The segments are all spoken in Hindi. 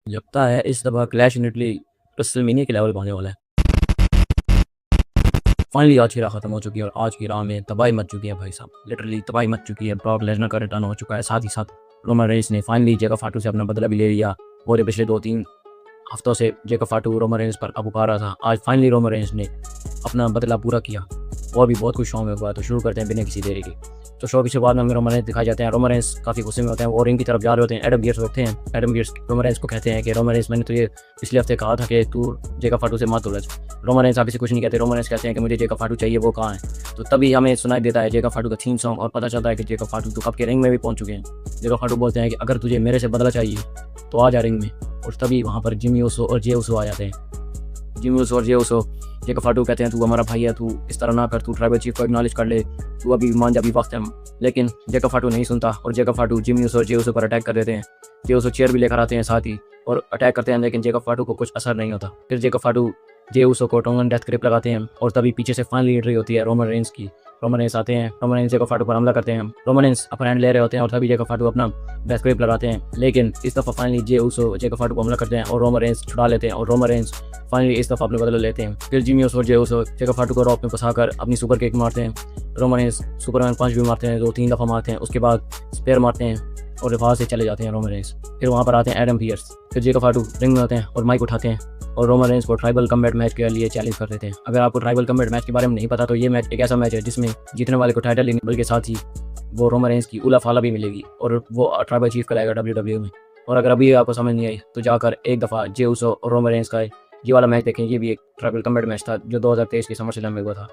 लगता है इस दफ़ा क्लैश इन इटली रेसलमेनिया के लेवल पे होने वाला है। फाइनली आज की राह खत्म हो चुकी है और आज की राह में तबाही मच चुकी है भाई साहब, लिटरली तबाही मच चुकी है। ब्रॉक लेसनर का रिटर्न हो चुका है, साथ ही साथ रोमन रेंस ने फाइनली जेकब फाटू से अपना बदला भी ले लिया। पूरे पिछले 2-3 हफ्तों से जेकब फाटू रोमन रेंस पर काबू पा रहा था। आज फाइनली रोमन रेंस ने अपना बदला पूरा किया और भी बहुत कुछ शो में हुआ। तो शुरू करते हैं बिना किसी देरी के। तो शो की शुरुआत में हमें रोमन रेंस दिखाए जाते हैं। रोमन रेंस काफ़ी गुस्से में होते हैं और रिंग की तरफ जा रहे होते हैं। एडम पियर्स होते हैं। एडम पियर्स रोमन रेंस को कहते हैं कि रोमन रेंस, मैंने तो ये पिछले हफ्ते कहा था कि तू जेकब फाटू से मत उलझ। रोमन रेंस अभी से कुछ नहीं कहते। रोमन रेंस कहते हैं कि मुझे जेकब फाटू चाहिए, वो कहाँ है। तो तभी हमें सुनाई देता है जेकब फाटू का थीम सॉन्ग और पता चलता है कि जेकब फाटू तो कब के रिंग में भी पहुंच चुके हैं। जेकब फाटू बोलते हैं कि अगर तुझे मेरे से बदला चाहिए तो आ जा रिंग में। और तभी वहाँ पर जिमी ओसो और जे ओसो आ जाते हैं। जिमी ओसो और जे ओसो जेकब फाटू कहते हैं तू हमारा भाई है, तू इस तरह ना कर, तू ट्राइबल चीफ को एक्नॉलेज कर ले, तू अभी मान जा, अभी वक्त है। लेकिन जेकब फाटू नहीं सुनता और जेकब फाटू जिमी ओसो और जे ओसो पर अटैक कर देते हैं। जे ओसो चेयर भी लेकर आते हैं साथ ही और अटैक करते हैं, लेकिन जेकब फाटू को कुछ असर नहीं होता। फिर जेकब फाटू जे ओसो को टोंगन डेथ ग्रिप लगाते हैं और तभी पीछे से फाइनली एंट्री होती है रोमन रेंस की। रोमन रेंस आते हैं। रोमन रेंस जेकब फाटू पर हमला करते हैं। रोमन रेंस अपर हैंड ले रहे होते हैं और तभी जेकब फाटू अपना डेथ ग्रिप लगाते हैं। लेकिन इस दफ़ा फाइनली जे ओसो जेकब फाटू को हमला करते हैं और रोमन रेंस छुड़ा लेते हैं और रोमन रेंस फाइनली इस दफ़ा अपने बदला लेते हैं। फिर जिमी ओसो और जे ओसो जेकब फाटू को रॉक में फंसाकर अपनी सुपर किक मारते हैं। रोमन रेंस सुपरमैन पंच भी मारते हैं, 2-3 दफ़ा मारते हैं। उसके बाद स्पेयर मारते हैं और वहाँ से चले जाते हैं रोमन रेंस। फिर वहाँ पर आते हैं एडम पियर्स। फिर जेकब फाटू रिंग में आते हैं और माइक उठाते हैं और रोमन रेंस को ट्राइबल कम्बैट मैच के लिए चैलेंज कर देते हैं। अगर आपको ट्राइबल कम्बैट मैच के बारे में नहीं पता तो ये मैच एक ऐसा मैच है जिसमें जीतने वाले को टाइटल नहीं बल्कि साथ ही वो रोमन रेंस की उला फाला भी मिलेगी और वो ट्राइबल चीफ कराएगा WWE में। और अगर अभी आपको समझ नहीं आई तो जाकर एक दफ़ा जे ओसो और रोमन रेंस का ये वाला मैच देखें। ये भी एक ट्राइबल कम्बैट मैच था जो 2023 के समरस्लैम में हुआ था।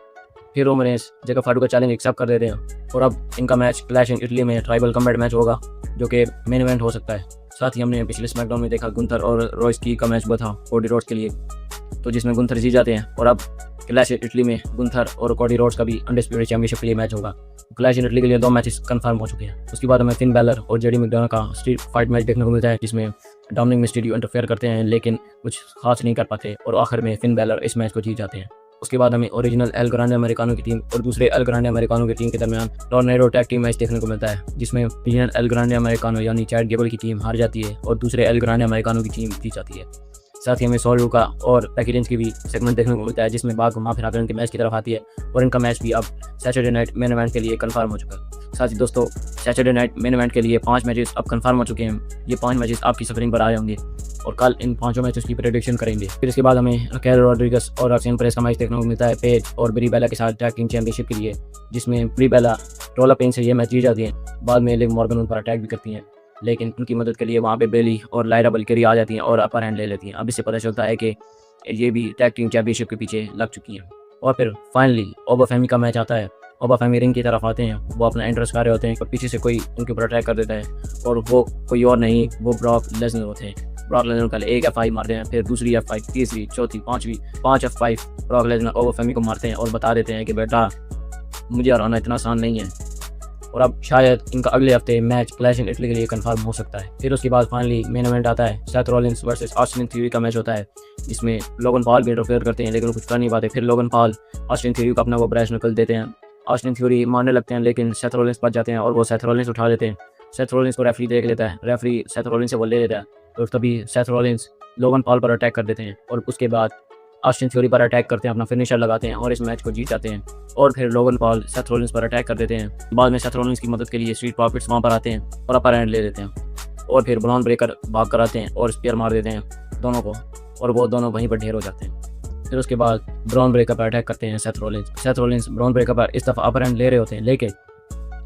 फिर रोमन रेंस जेकब फाटू का चैलेंज एक्सेप्ट कर देते हैं और अब इनका मैच क्लैश इन इटली में ट्राइबल कम्बैट मैच होगा जो कि मेन इवेंट हो सकता है। साथ ही हमने पिछले स्मैकडाउन में देखा गुंथर और रॉयस्की का मैच हुआ था कोडी रोड्स के लिए, तो जिसमें गुंथर जीत जाते हैं। और अब क्लैश इन इटली में गुंथर और कोडी रोड्स का भी अनडिस्प्यूटेड चैंपियनशिप के लिए मैच होगा। क्लैश इन इटली के लिए 2 मैचेस कंफर्म हो चुके हैं। उसके बाद हमें फिन बैलर और जेडी मैकडोनाल्ड का स्ट्रीट फाइट मैच देखने को मिलता है जिसमें डोमिनिक मिस्टीरियो इंटरफेयर करते हैं लेकिन कुछ खास नहीं कर पाते और आखिर में फिन बैलर इस मैच को जीत जाते हैं। उसके बाद हमें ओरिजिनल एल ग्रांडे अमेरिकानो की टीम और दूसरे एल ग्रांडे अमेरिकानो की टीम के दरमियान टॉर्नेडो टैग टीम मैच देखने को मिलता है जिसमें ओरिजिनल एल ग्रांडे अमेरिकानो यानी चैड गेबल की टीम हार जाती है और दूसरे एल ग्रांडे अमेरिकानो की टीम जीत जाती है। साथ ही हमें सोल लुका और पैकी लिंच की भी सेगमेंट देखने को मिलता है जिसमें बाग घुमा फिरा कर इनके मैच की तरफ आती है और इनका मैच भी अब सैटरडे नाइट मेन इवेंट के लिए कंफर्म हो चुका है। साथ ही दोस्तों सैटरडे नाइट मेन इवेंट के लिए 5 मैचेस अब कंफर्म हो चुके हैं। ये 5 मैचेस आपकी स्क्रीन पर आ जाएंगे और कल इन 5 मैचेस की प्रेडिक्शन करेंगे। फिर इसके बाद हमें रकेल रॉड्रिगस और रॉक्सेन पेरेज का मैच देखने को मिलता है पेज और ब्री बेला के साथ टैग टीम चैंपियनशिप के लिए, जिसमें ब्री बेला रोला पेन से ये मैच जीत जाती है। बाद में लिव मॉर्गन उन पर अटैक भी करती हैं लेकिन उनकी मदद के लिए वहाँ पे बेली और लायरा बल्केरी आ जाती हैं और अपर हैंड ले लेती हैं। अब इससे पता चलता है कि ये भी टैग टीम चैंपियनशिप के पीछे लग चुकी हैं। और फिर फाइनली ओबा फेमी का मैच आता है। ओबा फेमी रिंग की तरफ आते हैं, वो अपना एंट्रेंस कर रहे होते हैं पर पीछे से कोई उनके ऊपर अटैक कर देता है और वो कोई और नहीं, वो ब्रॉक लेसनर होते हैं। ब्रॉक लेसनर पहले एक F5 मारते हैं, फिर दूसरी F5, तीसरी, चौथी, पांचवी, 5 F5 ब्रॉक लेसनर ओबा फेमी को मारते हैं और बता देते हैं कि बेटा मुझे हराना इतना आसान नहीं है। और अब शायद इनका अगले हफ्ते मैच क्लैश इन इटली के लिए कंफर्म हो सकता है। फिर उसके बाद फाइनली मेन इवेंट आता है। Seth Rollins versus Austin theory का मैच होता है जिसमें लोगन पॉल भी इंटरफेयर करते हैं लेकिन वो कुछ कर नहीं पाते। फिर लोगन पॉल ऑस्टिन थ्योरी को अपना वो ब्रश निकल देते हैं। ऑस्टिन थ्योरी मारने लगते हैं लेकिन सेथ रॉलिंस बच जाते हैं और वो सेथ रॉलिंस उठा लेते हैं। सेथ रॉलिंस को रेफरी देख लेता है, रेफरी सेथ रॉलिंस से वो ले लेता है और तभी सेथ रॉलिंस लोगन पॉल पर अटैक कर देते हैं और उसके बाद ऑस्टिन थ्योरी पर अटैक करते हैं, अपना फिनिशर लगाते हैं और इस मैच को जीत जाते हैं। और फिर लोगन पॉल सेथ रॉलिंस पर अटैक कर देते हैं। बाद में सेथ रॉलिंस की मदद के लिए स्ट्रीट प्रॉफिट्स वहाँ पर आते हैं और अपर हैंड ले लेते हैं और फिर ब्रॉन ब्रेकर भाग कर आते हैं और स्पेयर मार देते हैं दोनों को और वो दोनों वहीं पर ढेर हो जाते हैं। फिर उसके बाद ब्रॉन ब्रेकर पर अटैक करते हैं सेथ रॉलिंस ब्रॉन ब्रेकर पर इस दफ़ा अपर हैंड ले रहे होते हैं लेकिन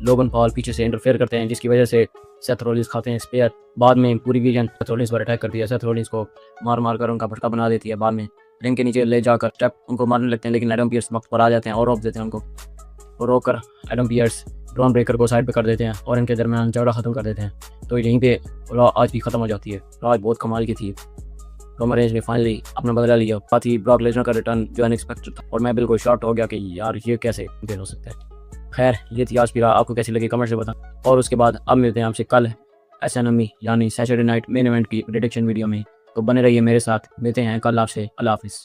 लोगन पॉल पीछे से इंटरफेयर करते हैं जिसकी वजह से सेथ रॉलिंस खाते हैं स्पेयर। बाद में पूरी विजन सेथ रॉलिंस पर अटैक करती है, सेथ रॉलिंस को मार मार कर उनका भटका बना देती है। बाद में रिंग के नीचे ले जाकर स्टेप उनको मारने लगते हैं लेकिन एडम पियर्स वक्त पर आ जाते हैं और रोक देते हैं उनको और रोक कर एडम पियर्स ब्रॉन ब्रेकर को साइड पे कर देते हैं और इनके दरमियान झगड़ा खत्म कर देते हैं। तो यहीं पे रॉ आज की खत्म हो जाती है। रॉ आज बहुत कमाल की थी। रोमन रेंस ने फाइनली अपना बदला लिया। साथ ही ब्रॉक लेसनर का रिटर्न जो अनएक्सपेक्टेड था और मैं बिल्कुल शॉक्ड हो गया कि यार ये कैसे देर हो सकता है। खैर ये थी आज की राह, आपको कैसी लगी कमेंट से बताएं। और उसके बाद अब मिलते हैं आपसे कल SNME यानी सैटरडे नाइट मेन इवेंट की प्रेडिक्शन वीडियो में। तो बने रहिए मेरे साथ, मिलते हैं कल आपसे। अल्लाह हाफिज़।